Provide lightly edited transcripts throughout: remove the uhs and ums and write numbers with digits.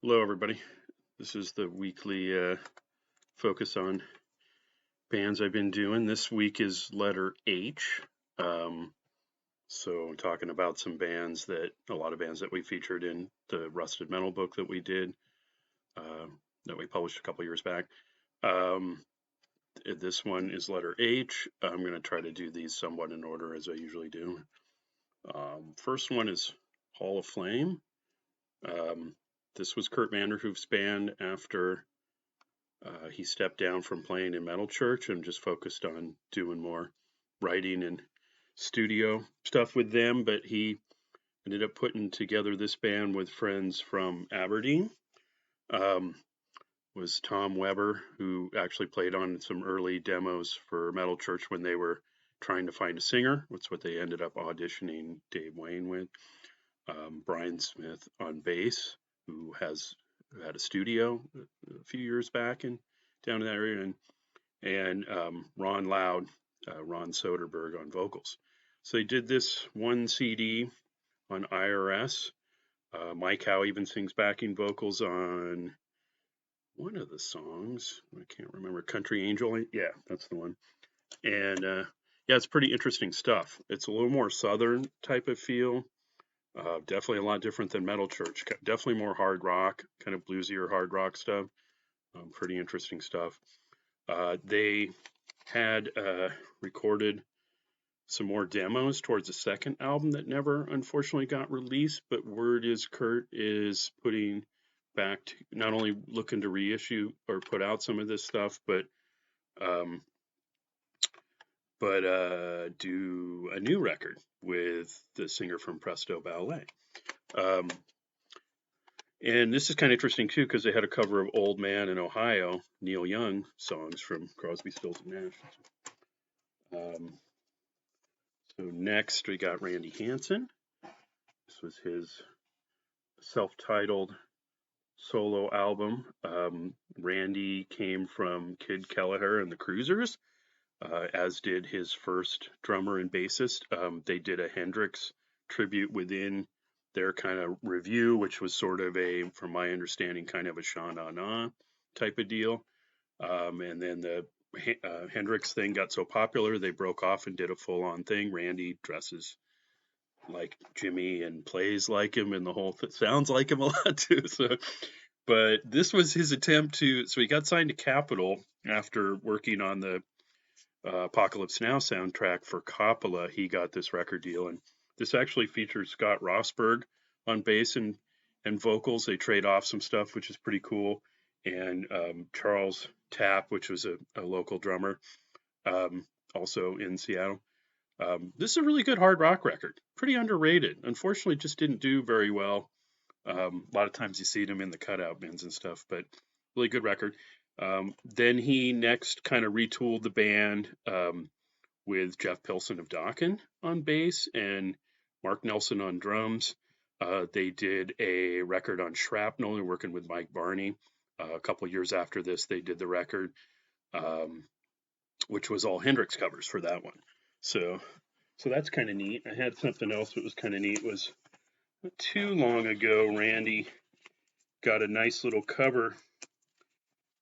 Hello, everybody. This is the weekly focus on bands I've been doing. This week is letter H. So I'm talking about some bands a lot of bands that we featured in the Rusted Metal book that we did, that we published a couple years back. This one is letter H. I'm going to try to do these somewhat in order as I usually do. First one is Hall of Flame. This was Kurt Vanderhoof's band after he stepped down from playing in Metal Church and just focused on doing more writing and studio stuff with them. But he ended up putting together this band with friends from Aberdeen. Was Tom Weber, who actually played on some early demos for Metal Church when they were trying to find a singer. That's what they ended up auditioning Dave Wayne with. Brian Smith on bass, who had a studio a few years back down in that area, and Ron Loud, Ron Soderberg on vocals. So they did this one CD on IRS. Mike Howe even sings backing vocals on one of the songs. I can't remember. Country Angel. Yeah, that's the one. And yeah, it's pretty interesting stuff. It's a little more southern type of feel. Definitely a lot different than Metal Church. Definitely more hard rock, kind of bluesier hard rock stuff. Pretty interesting stuff. They had recorded some more demos towards the second album that never unfortunately got released, but word is Kurt is putting back to not only looking to reissue or put out some of this stuff, but do a new record with the singer from Presto Ballet. And this is kind of interesting too, because they had a cover of Old Man in Ohio, Neil Young songs from Crosby, Stills and Nash. So next we got Randy Hansen. This was his self-titled solo album. Randy came from Kid Kelleher and the Cruisers, as did his first drummer and bassist. They did a Hendrix tribute within their kind of review, which was sort of from my understanding, kind of a Sha Na Na type of deal. And then the Hendrix thing got so popular, they broke off and did a full-on thing. Randy dresses like Jimmy and plays like him, and the whole sounds like him a lot too. So, but this was his attempt so he got signed to Capitol after working on the Apocalypse Now soundtrack for Coppola. He got this record deal, and this actually features Scott Rosberg on bass and vocals. They trade off some stuff, which is pretty cool. And Charles Tapp, which was a local drummer, also in Seattle. This is a really good hard rock record. Pretty underrated. Unfortunately, just didn't do very well. A lot of times you see them in the cutout bins and stuff, but really good record. Then he next kind of retooled the band with Jeff Pilson of Dokken on bass and Mark Nelson on drums. They did a record on Shrapnel, working with Mike Barney. A couple years after this, they did the record, which was all Hendrix covers for that one. So that's kind of neat. I had something else that was kind of neat. Was not too long ago, Randy got a nice little cover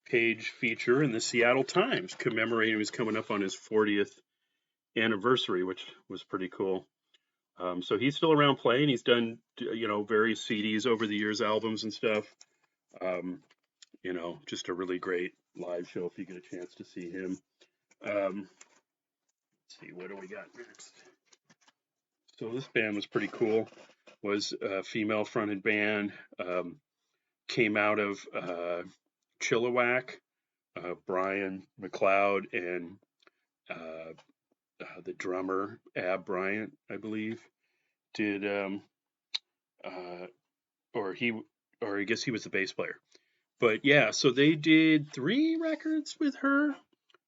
page feature in the Seattle Times commemorating he was coming up on his 40th anniversary, which was pretty cool. So he's still around playing. He's done, various CDs over the years, albums and stuff. Just a really great live show if you get a chance to see him. Let's see, what do we got next? So this band was pretty cool. Was a female-fronted band. Came out of Chilliwack. Brian McLeod and the drummer Ab Bryant, I believe, did, or I guess he was the bass player. But yeah, so they did 3 records with her.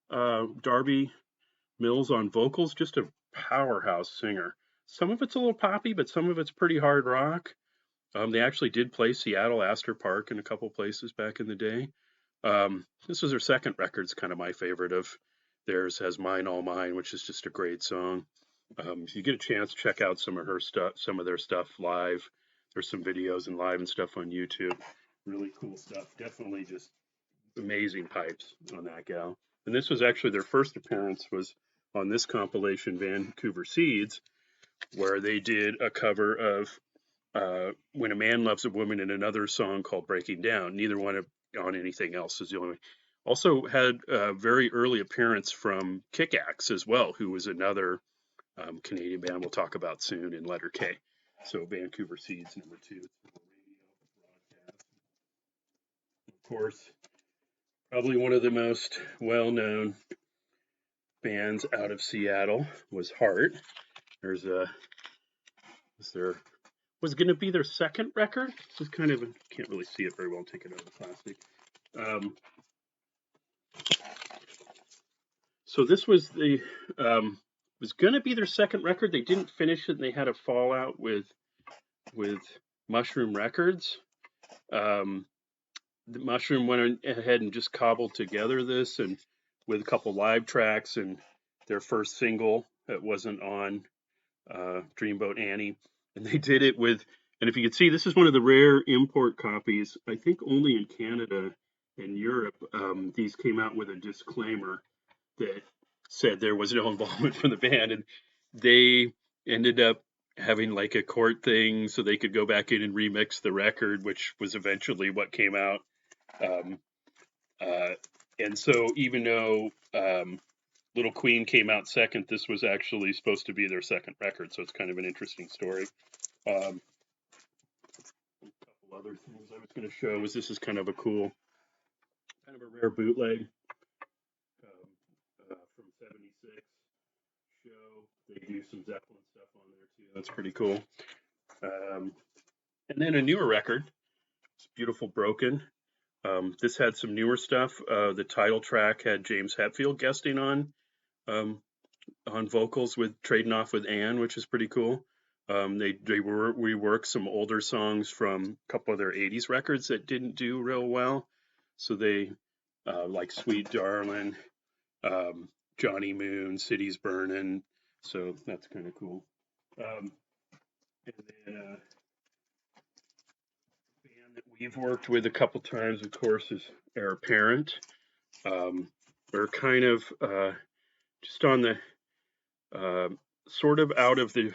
Darby Mills on vocals, just a powerhouse singer. Some of it's a little poppy, but some of it's pretty hard rock. They actually did play Seattle Astor Park and a couple places back in the day. This was their second record. It's kind of my favorite of theirs. Has Mine All Mine, which is just a great song. If you get a chance, check out some of their stuff live. There's some videos and live and stuff on YouTube. Really cool stuff. Definitely just amazing pipes on that gal. And this was actually their first appearance was on this compilation, Vancouver Seeds, where they did a cover of When a Man Loves a Woman and another song called Breaking Down. Neither one on anything else is the only one. Also had a very early appearance from Kick-Axe as well, who was another Canadian band we'll talk about soon in letter K. So Vancouver Seeds, number 2. Of course, probably one of the most well-known bands out of Seattle was Heart. Was going to be their second record. This is kind of can't really see it very well. Take it out of the plastic. So this was was going to be their second record. They didn't finish it, and they had a fallout with Mushroom Records. The Mushroom went ahead and just cobbled together this, and with a couple live tracks and their first single that wasn't on Dreamboat Annie, and they did it with. And if you could see, this is one of the rare import copies. I think only in Canada and Europe, these came out with a disclaimer that said there was no involvement from the band, and they ended up having like a court thing so they could go back in and remix the record, which was eventually what came out. And so even though Little Queen came out second, this was actually supposed to be their second record, so it's kind of an interesting story. A couple other things I was going to show is this is kind of a cool, kind of a rare bootleg from '76 show. They do some Zeppelin stuff on there too. That's pretty cool. And then a newer record. It's Beautiful Broken. This had some newer stuff. The title track had James Hetfield guesting on vocals with trading off with Anne, which is pretty cool. They reworked some older songs from a couple of their '80s records that didn't do real well. So they like Sweet Darling, Johnny Moon, City's Burning. So that's kind of cool. And then a band that we've worked with a couple times, of course, is Heir Apparent. They're kind of just on the sort of out of the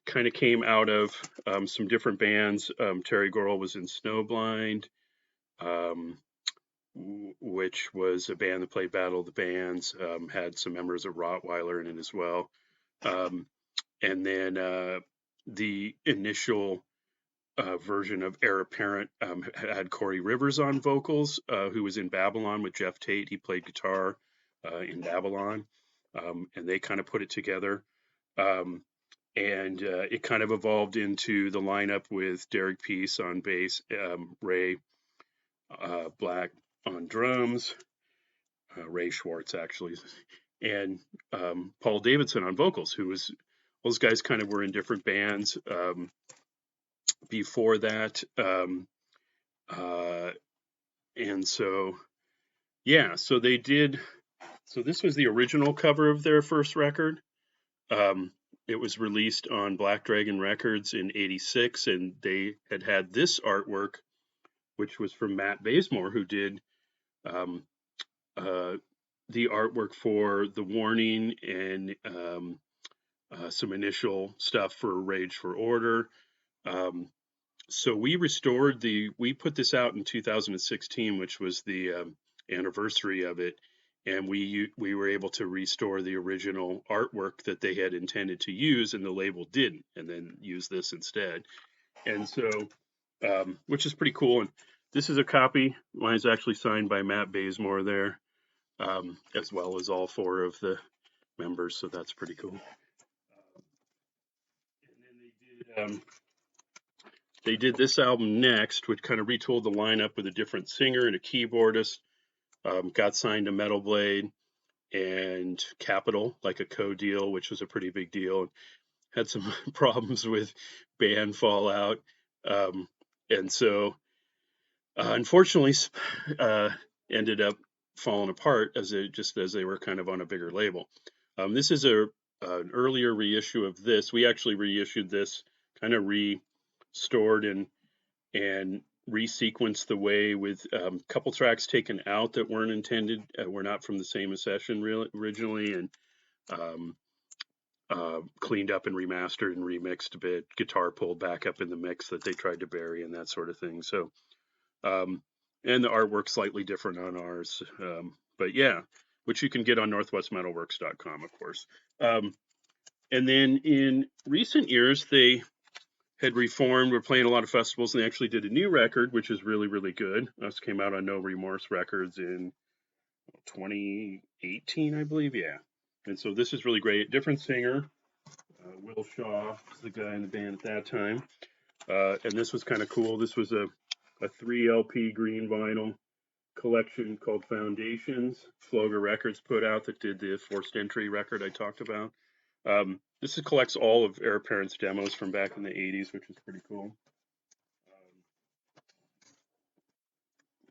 kind of came out of some different bands. Terry Gorel was in Snowblind, which was a band that played Battle of the Bands, had some members of Rottweiler in it as well. And then the initial version of Heir Apparent had Corey Rivers on vocals, who was in Babylon with Jeff Tate. He played guitar in Babylon, and they kind of put it together. And it kind of evolved into the lineup with Derek Peace on bass, Ray Black on drums, Ray Schwartz actually, and Paul Davidson on vocals, who was, those guys kind of were in different bands before that. And so, yeah, so they did, so this was the original cover of their first record. It was released on Black Dragon Records in '86, and they had this artwork, which was from Matt Bazemore, who did the artwork for The Warning and some initial stuff for Rage for Order. So we put this out in 2016, which was the anniversary of it. And we were able to restore the original artwork that they had intended to use, and the label didn't, and then use this instead. And so, which is pretty cool. And this is a copy. Mine's actually signed by Matt Bazemore there, as well as all 4 of the members. So that's pretty cool. And then they did this album next, which kind of retooled the lineup with a different singer and a keyboardist. Got signed to Metal Blade and Capitol, like a co-deal, which was a pretty big deal. Had some problems with band fallout, and so unfortunately ended up falling apart as they were kind of on a bigger label. This is an earlier reissue of this. We actually reissued this, kind of restored and resequenced the way with a couple tracks taken out that weren't intended, were not from the same session originally, and cleaned up and remastered and remixed a bit. Guitar pulled back up in the mix that they tried to bury and that sort of thing. So, and the artwork's slightly different on ours. But yeah, which you can get on northwestmetalworks.com, of course. And then in recent years, they had reformed. We're playing a lot of festivals, and they actually did a new record, which is really, really good. This came out on No Remorse Records in 2018, I believe. Yeah. And so this is really great. Different singer. Will Shaw was the guy in the band at that time. And this was kind of cool. This was a 3 LP green vinyl collection called Foundations. Floger Records put out that did the Forced Entry record I talked about. This collects all of Heir Apparent's demos from back in the 80s, which is pretty cool.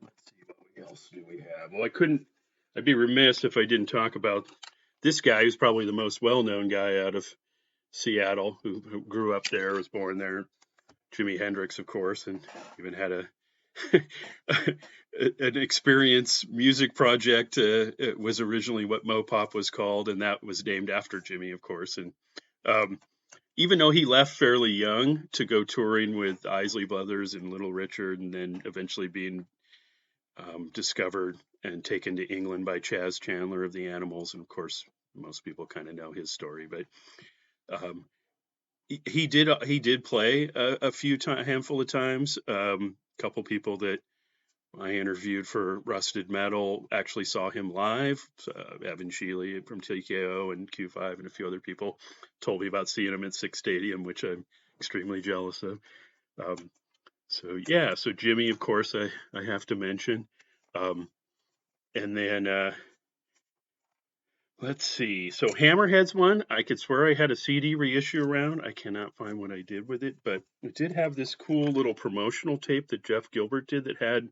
Let's see, what else do we have? Well, I'd be remiss if I didn't talk about this guy who's probably the most well-known guy out of Seattle, who grew up there, was born there. Jimi Hendrix, of course, and even had an experience music project. It was originally what Mopop was called, and that was named after Jimi, of course. And even though he left fairly young to go touring with Isley Brothers and Little Richard, and then eventually being discovered and taken to England by Chas Chandler of the Animals, and of course most people kind of know his story, but he did play a handful of times. Couple people that I interviewed for Rusted Metal actually saw him live. Evan Sheely from TKO and Q5 and a few other people told me about seeing him at Six Stadium, which I'm extremely jealous of. So Jimi, of course, I have to mention. And then let's see. So Hammerhead's one. I could swear I had a CD reissue around. I cannot find what I did with it, but it did have this cool little promotional tape that Jeff Gilbert did that had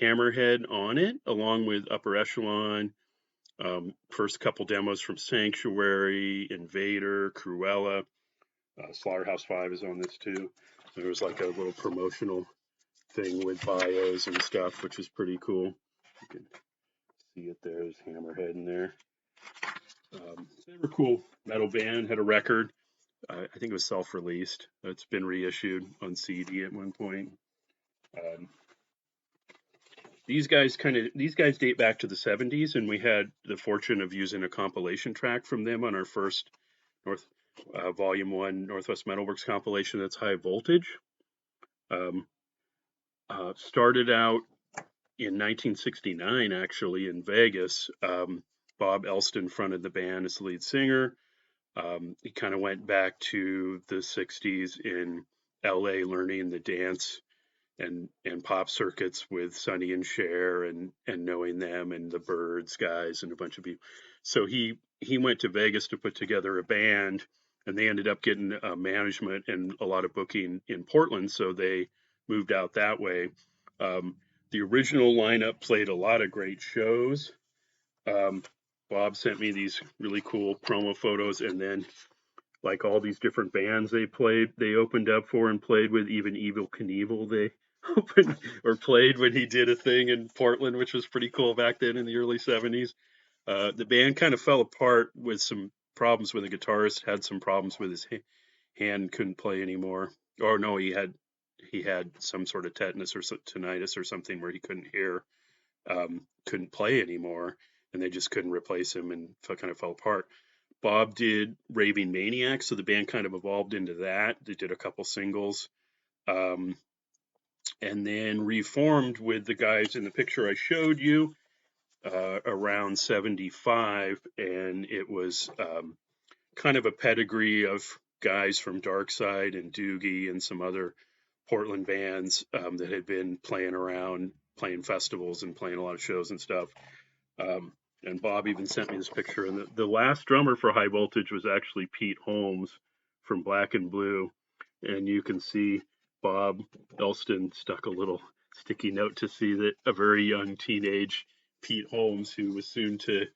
Hammerhead on it, along with Upper Echelon. First couple demos from Sanctuary, Invader, Cruella. Slaughterhouse 5 is on this too. There was like a little promotional thing with bios and stuff, which is pretty cool. You can see it there. There's Hammerhead in there. They were a cool metal band, had a record. I think it was self-released. It's been reissued on CD at one point. These guys date back to the 70s, and we had the fortune of using a compilation track from them on our first Volume 1 Northwest Metalworks compilation. That's High Voltage. Started out in 1969, actually, in Vegas. Bob Elston fronted the band as the lead singer. He kind of went back to the 60s in LA, learning the dance and pop circuits with Sonny and Cher and knowing them and the Byrds guys and a bunch of people. So he went to Vegas to put together a band, and they ended up getting management and a lot of booking in Portland, so they moved out that way. The original lineup played a lot of great shows. Bob sent me these really cool promo photos, and then like all these different bands they opened up for and played with. Even Evel Knievel they opened or played when he did a thing in Portland, which was pretty cool back then in the early 70s. The band kind of fell apart with some problems with the guitarist, had some problems with his hand, couldn't play anymore. Or no, he had some sort of tetanus or tinnitus or something where he couldn't hear, couldn't play anymore, and they just couldn't replace him and kind of fell apart. Bob did Raving Maniac, so the band kind of evolved into that. They did a couple singles, and then reformed with the guys in the picture I showed you around 75, and it was kind of a pedigree of guys from Darkside and Doogie and some other Portland bands that had been playing around, playing festivals and playing a lot of shows and stuff. And Bob even sent me this picture. And the last drummer for High Voltage was actually Pete Holmes from Black and Blue. And you can see Bob Elston stuck a little sticky note to see that a very young teenage Pete Holmes, who was soon to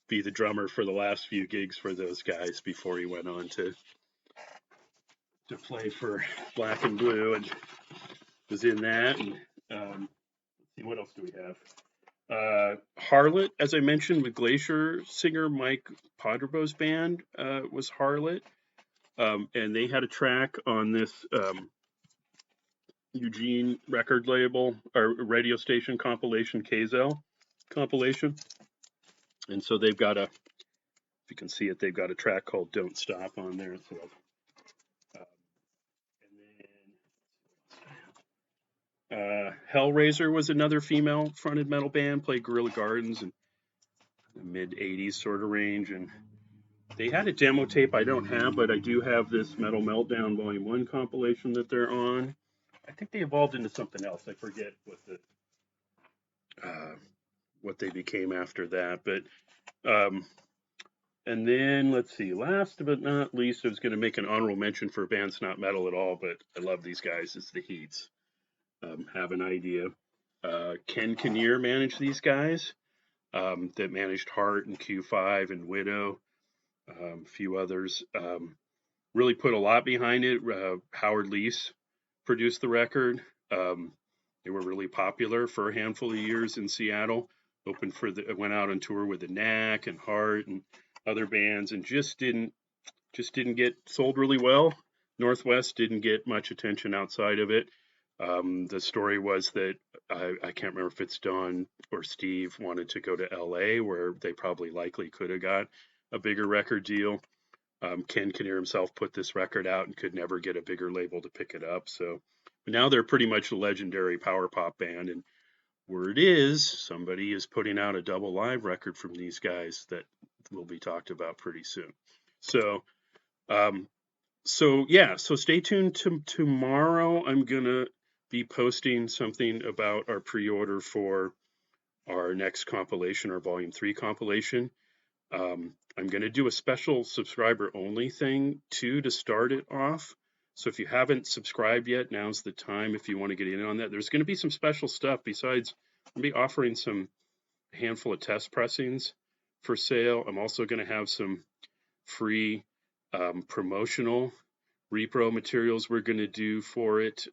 be the drummer for the last few gigs for those guys before he went on to play for Black and Blue, and was in that. And Let's see, what else do we have? Harlot, as I mentioned, with Glacier singer Mike Padrebo's band was Harlot. And they had a track on this Eugene record label or radio station compilation, KZL compilation. And so they've got if you can see it, they've got a track called Don't Stop on there. So, and then Hellraiser was another female fronted metal band, played Guerrilla Gardens in the mid 80s sort of range. And they had a demo tape I don't have, but I do have this Metal Meltdown Volume 1 compilation that they're on. I think they evolved into something else. I forget what they became after that. But and then let's see, last but not least, I was going to make an honorable mention for a band that's not metal at all, but I love these guys. It's the Heats. Have an idea. Ken Kinnear managed these guys. That managed Heart and Q5 and Widow, a few others. Really put a lot behind it. Howard Leese produced the record. They were really popular for a handful of years in Seattle. Went out on tour with the Knack and Heart and other bands, and just didn't get sold really well. Northwest didn't get much attention outside of it. The story was that I can't remember if it's Don or Steve wanted to go to LA, where they probably likely could have got a bigger record deal. Ken Kinnear himself put this record out and could never get a bigger label to pick it up. So now they're pretty much a legendary power pop band. And word is somebody is putting out a double live record from these guys that will be talked about pretty soon. So, so stay tuned to tomorrow. I'm gonna be posting something about our pre-order for our next compilation, our Volume 3 compilation. I'm going to do a special subscriber only thing too to start it off. So if you haven't subscribed yet, now's the time if you want to get in on that. There's going to be some special stuff besides I'm going to be offering a handful of test pressings for sale. I'm also going to have some free promotional repro materials we're going to do for it,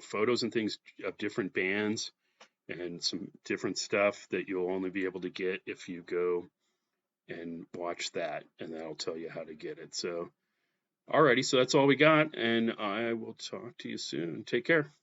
photos and things of different bands and some different stuff that you'll only be able to get if you go and watch that, and that'll tell you how to get it. So, alrighty, so that's all we got, and I will talk to you soon. Take care.